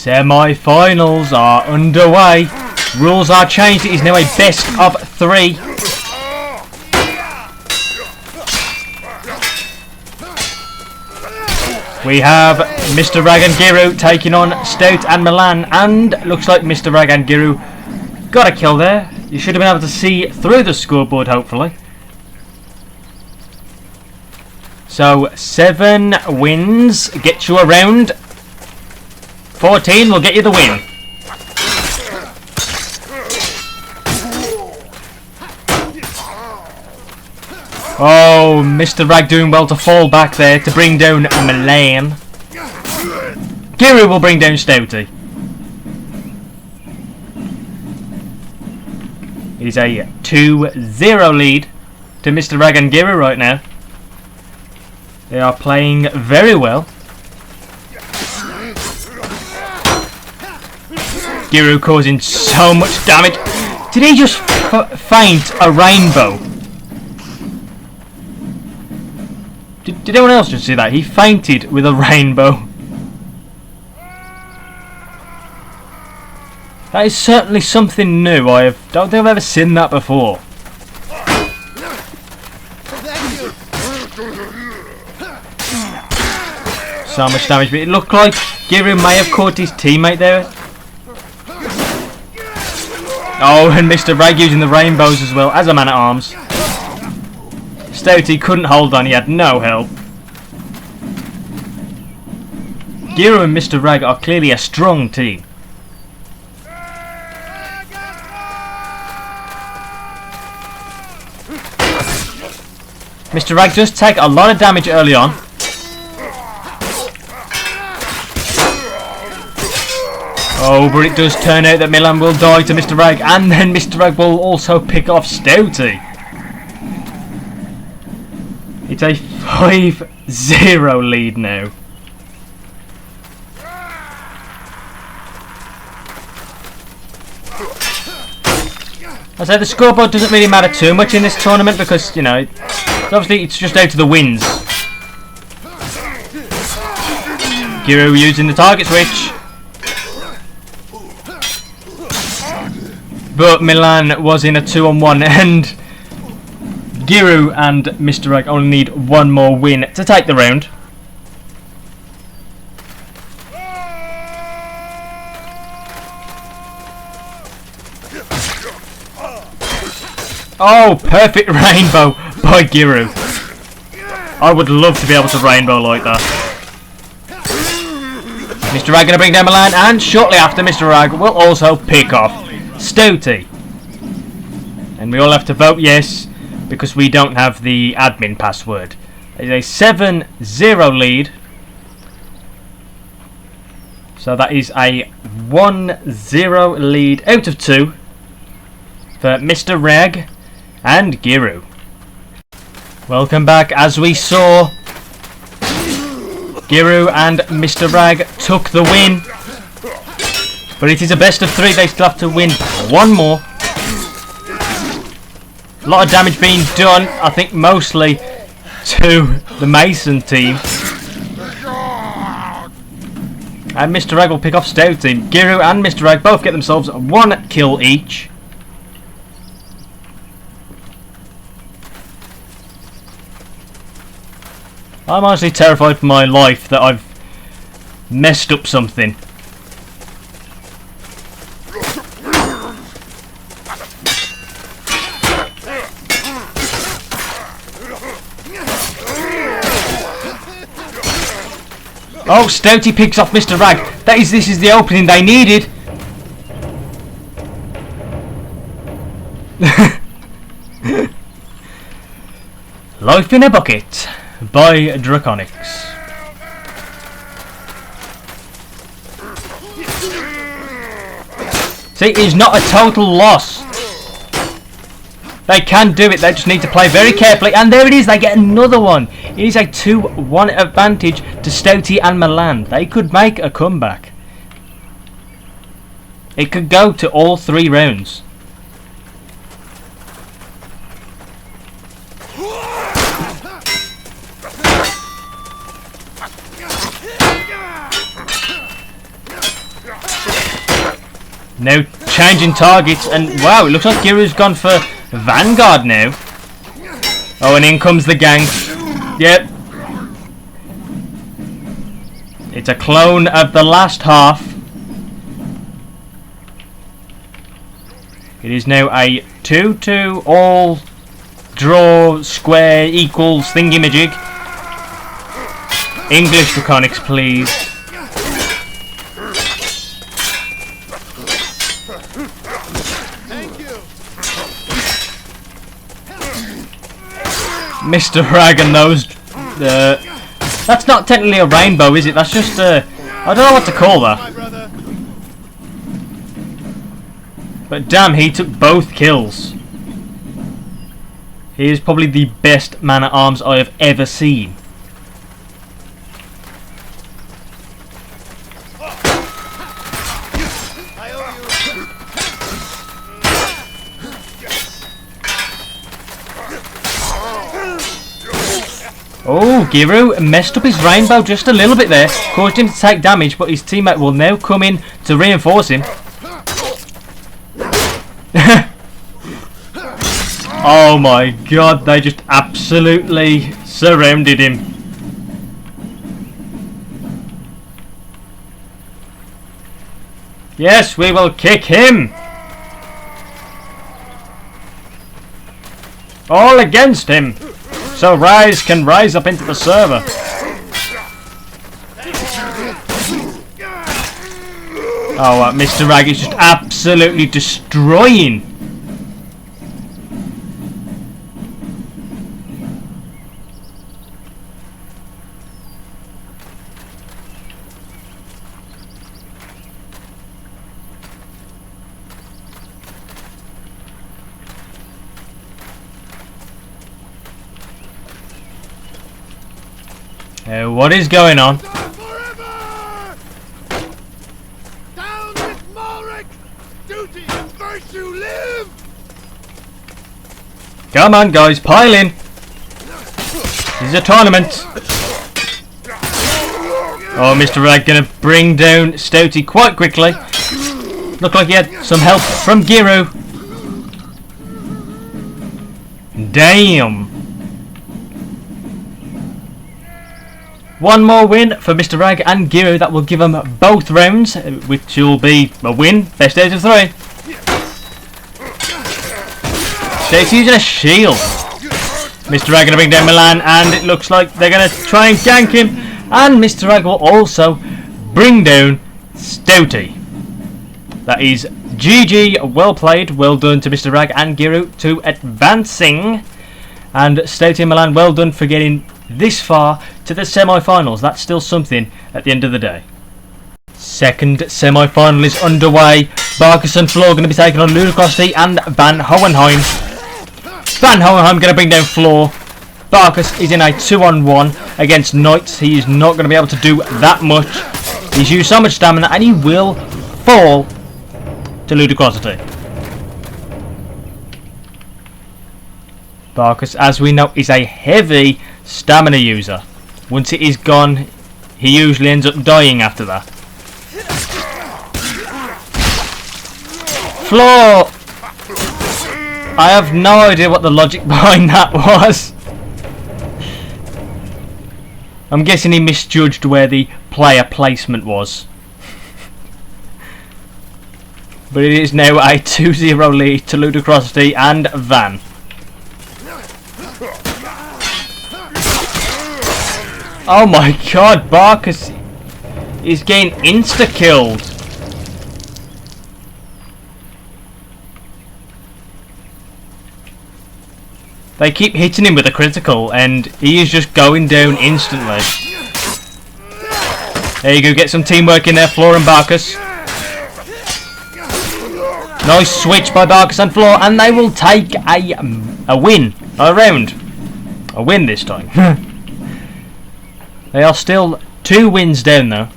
Semi-finals are underway. Rules are changed. It is now a best of 3. We have Mr. Rag and Giru taking on Stout and Milan, and looks like Mr. Rag and Giru got a kill there. You should have been able to see through the scoreboard, hopefully. So 7 wins get you around. 14 will get you the win. Oh, Mr. Rag doing well to fall back there to bring down Milan. Giru will bring down Stouty. It is a 2-0 lead to Mr. Rag and Giru right now. They are playing very well. Giru causing so much damage. Did he just feint a rainbow? Did anyone else just see that? He fainted with a rainbow. That is certainly something new. I don't think I've ever seen that before. So much damage, but it looked like Giru may have caught his teammate there. Oh, and Mr. Rag using the rainbows as well as a man-at-arms. Stouty couldn't hold on, he had no help. Giru and Mr. Rag are clearly a strong team. Mr. Rag does take a lot of damage early on. Oh, but it does turn out that Milan will die to Mr. Rag, and then Mr. Rag will also pick off Stouty. It's a 5-0 lead now. I say the scoreboard doesn't really matter too much in this tournament because, you know, obviously it's just out to the wins. Giru using the target switch. But Milan was in a 2-on-1 and Giru and Mr. Rag only need one more win to take the round. Oh, perfect rainbow by Giru. I would love to be able to rainbow like that. Mr. Rag going to bring down Milan, and shortly after Mr. Rag will also pick off Stouty. And we all have to vote yes because we don't have the admin password. It's a 7-0 lead. So that is a 1-0 lead out of 2 for Mr. Rag and Giru. Welcome back. As we saw, Giru and Mr. Rag took the win. But it is a best of 3. They still have to win one more. A lot of damage being done, I think mostly to the Mason team. And Mr. Rag will pick off Stouty. Giru and Mr. Rag both get themselves 1 kill each. I'm honestly terrified for my life that I've messed up something. Oh, Stouty picks off Mr. Rag. This is the opening they needed. Life in a Bucket by Draconix. See, it's not a total loss. They can do it, they just need to play very carefully. And there it is, they get another one. It is a 2-1 advantage to Stouty and Milan. They could make a comeback. It could go to all 3 rounds. Now changing targets, and wow, it looks like Giru's gone for Vanguard now. Oh, and in comes the gang. Yep. It's a clone of the last half. It is now a 2-2 all draw square equals thingy-majig. English Draconix, please. Thank you. Mr. Rag and those. That's not technically a rainbow, is it? That's just I don't know what to call that. My brother. But damn, he took both kills. He is probably the best man-at-arms I have ever seen. I owe Oh, Giru messed up his rainbow just a little bit there. Caused him to take damage, but his teammate will now come in to reinforce him. Oh my god, they just absolutely surrounded him. Yes, we will kick him. All against him. So Rise can rise up into the server. Oh, Mr. Rag is just absolutely destroying. What is going on? forever! Down with Malric! Duty and virtue live! Come on, guys, pile in. This is a tournament. Oh, Mr. Rag gonna bring down Stouty quite quickly. Looked like he had some help from Giru. Damn. One more win for Mr. Rag and Giru. That will give them both rounds, which will be a win. Best out of 3. State's using a shield. Mr. Rag going to bring down Milan, and it looks like they're going to try and gank him. And Mr. Rag will also bring down Stouty. That is GG. Well played. Well done to Mr. Rag and Giru to advancing. And Stouty and Milan, well done for getting this far to the semi-finals. That's still something at the end of the day. Second semi-final is underway. Barkus and Floor going to be taking on Ludicrosity and Van Hohenheim. Van Hohenheim going to bring down Floor. Barkus is in a 2-on-1 against Knights. He is not going to be able to do that much. He's used so much stamina and he will fall to Ludicrosity. Barkus, as we know, is a heavy stamina user. Once it is gone, he usually ends up dying after that. Floor! I have no idea what the logic behind that was. I'm guessing he misjudged where the player placement was. But it is now a 2-0 lead to Ludicrosity and Van. Oh my god, Barkus is getting insta-killed. They keep hitting him with a critical and he is just going down instantly. There you go, get some teamwork in there, Floor and Barkus. Nice switch by Barkus and Floor, and they will take a win, a round. A win this time. They are still 2 wins down though.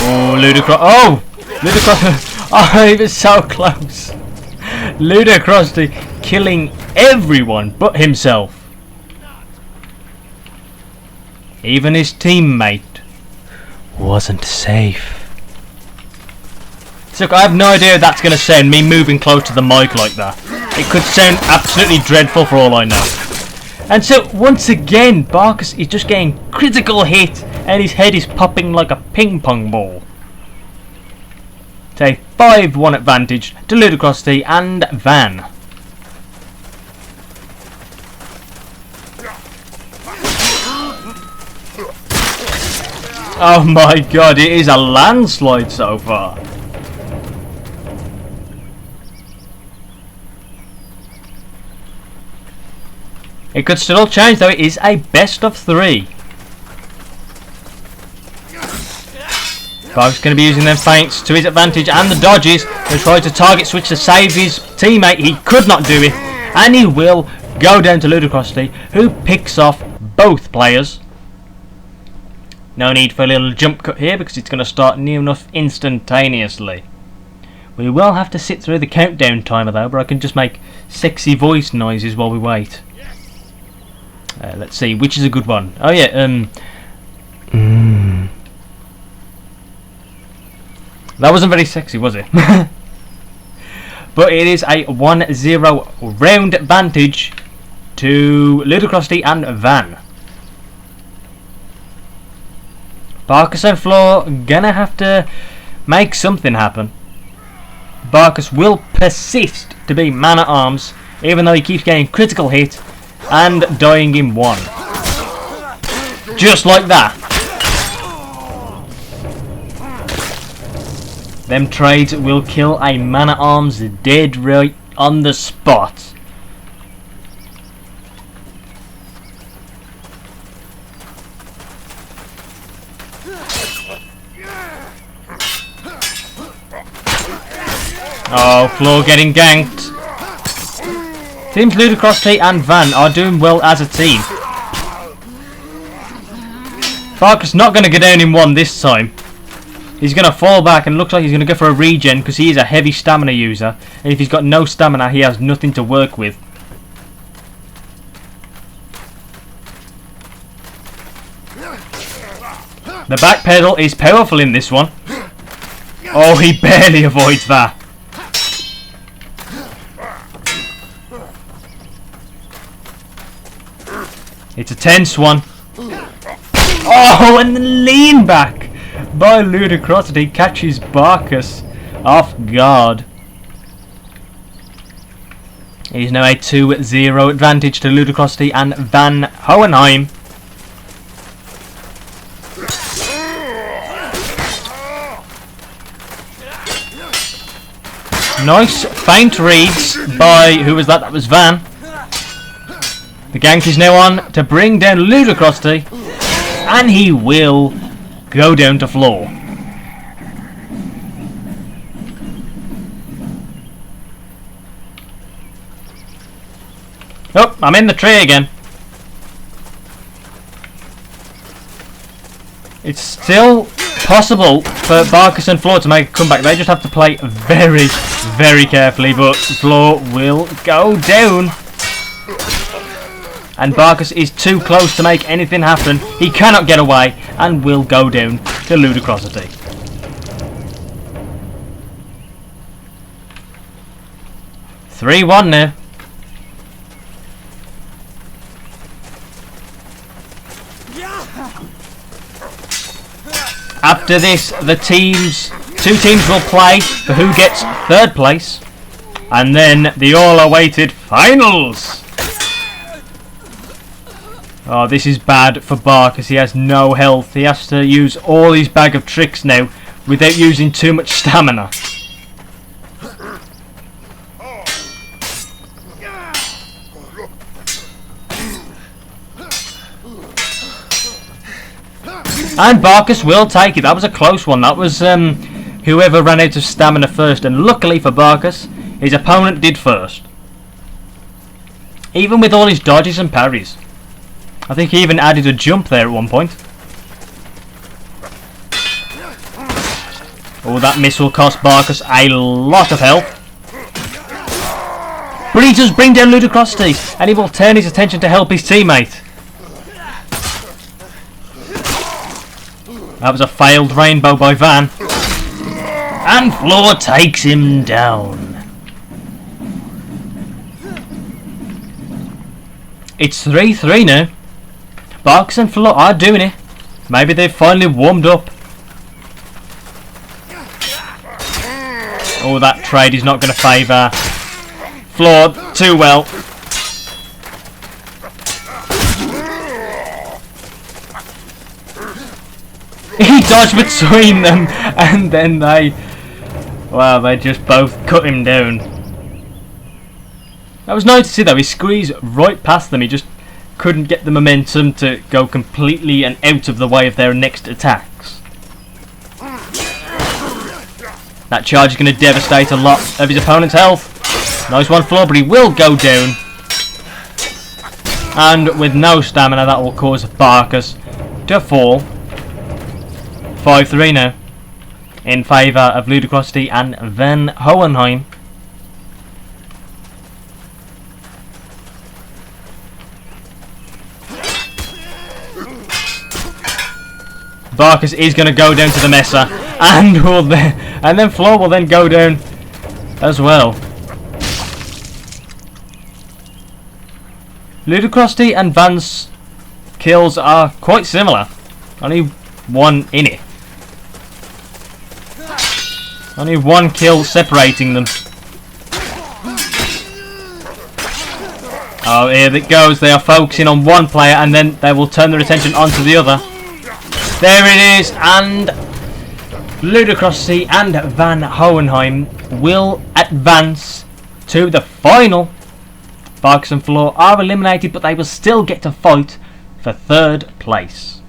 Oh, Ludicrous! Oh, Ludicrous! Oh, he was so close. Ludicrosity killing everyone but himself. Even his teammate wasn't safe. So I have no idea if that's going to sound, me moving close to the mic like that. It could sound absolutely dreadful for all I know. And so once again, Barcus is just getting critical hit and his head is popping like a ping pong ball. It's a 5-1 advantage to Ludicrosity and Van. Oh my god, it is a landslide so far. It could still change though, it is a best of 3. Bark's going to be using them feints to his advantage and the dodges. He'll try to target switch to save his teammate. He could not do it. And he will go down to Ludicrosity, who picks off both players. No need for a little jump cut here because it's going to start near enough instantaneously. We will have to sit through the countdown timer though, but I can just make sexy voice noises while we wait. Let's see, which is a good one? Oh yeah, That wasn't very sexy, was it? But it is a 1-0 round advantage to Ludicrosity and Van. Barcus and Floor gonna have to make something happen. Barcus will persist to be man-at-arms, even though he keeps getting critical hit and dying in 1. Just like that. Them trades will kill a man-at-arms dead right on the spot. Oh, Floor getting ganked. Teams Ludicrosity and Van are doing well as a team. Barcus not going to go down in 1 this time. He's going to fall back and looks like he's going to go for a regen because he is a heavy stamina user. And if he's got no stamina, he has nothing to work with. The back pedal is powerful in this one. Oh, he barely avoids that. It's a tense one. Oh, and the lean back by Ludicrosity catches Barcus off guard. It is now a 2-0 advantage to Ludicrosity and Van Hohenheim. Nice feint reads by, who was that? That was Van. The gank is now on to bring down Ludicrosity, and he will go down to Floor. Oh, I'm in the tree again. It's still possible for Barcus and Floor to make a comeback. They just have to play very, very carefully, but Floor will go down. And Barcus is too close to make anything happen. He cannot get away and will go down to Ludicrosity. (3-1) now. After this, the two teams will play for who gets 3rd place, and then the all-awaited finals. Oh, this is bad for Barcus. He has no health. He has to use all his bag of tricks now without using too much stamina. And Barcus will take it. That was a close one. That was whoever ran out of stamina first. And luckily for Barcus, his opponent did first. Even with all his dodges and parries. I think he even added a jump there at one point. Oh, that missile cost Barcus a lot of health. But he does bring down Ludicrosity, and he will turn his attention to help his teammate. That was a failed rainbow by Van. And Floor takes him down. It's 3-3 now. Barks and Floor are doing it. Maybe they've finally warmed up. Oh, that trade is not going to favour Floor too well. He dodged between them, and then they just both cut him down. That was nice to see though. He squeezed right past them. He just couldn't get the momentum to go completely and out of the way of their next attacks. That charge is going to devastate a lot of his opponent's health. Nice one, Floor, but he will go down. And with no stamina, that will cause Barkus to fall. 5-3 now, in favour of Ludicrosity and Van Hohenheim. Barkus is going to go down to the Messer, and then Floor will then go down as well. Ludicrosity and Van's kills are quite similar. Only one in it. Only one kill separating them. Oh, here it goes. They are focusing on one player and then they will turn their attention onto the other. There it is, and Ludicrosity and Van Hohenheim will advance to the final. Barks and Floor are eliminated, but they will still get to fight for third place.